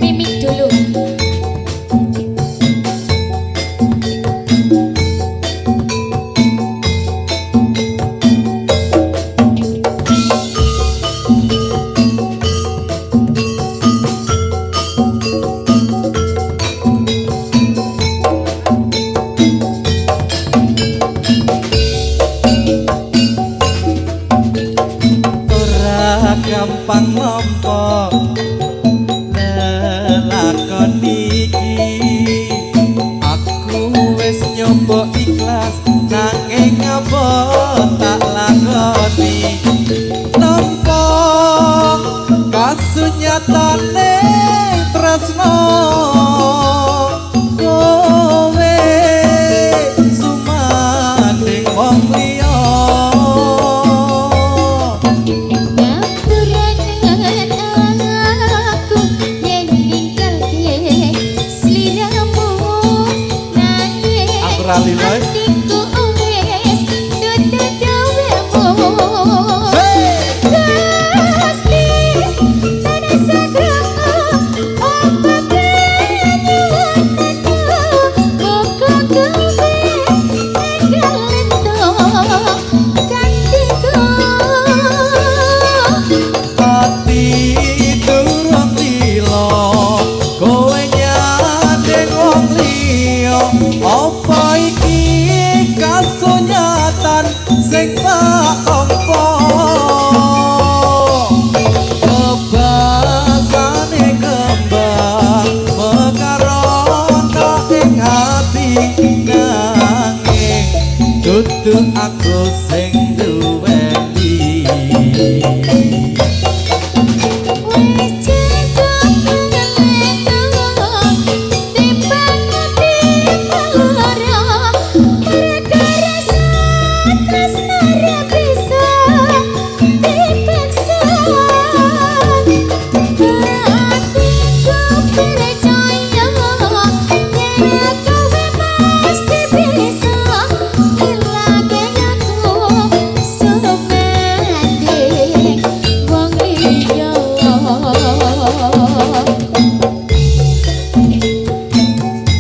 Mimik dulu. Gampang nampa lelakon iki aku wis nyoba ikhlas nanging apa tak lakoni nampa kasunyatane tresno kowe sumanding wong liya rally life apa iki kasunyatan sing tak tampa kebasane kembang mekaron ing hati nanging dudu aku sing duweni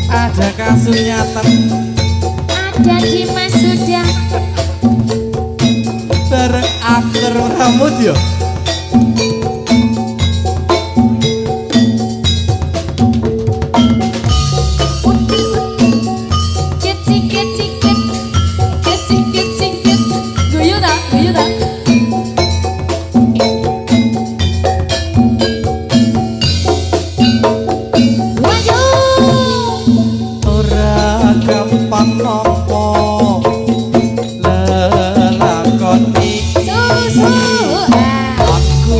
ada kasunyatan ada di Mas sudah bareng akhir rambut ya gampang nampa lelakon iki aku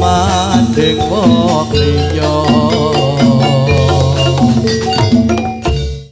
mandeng wong liya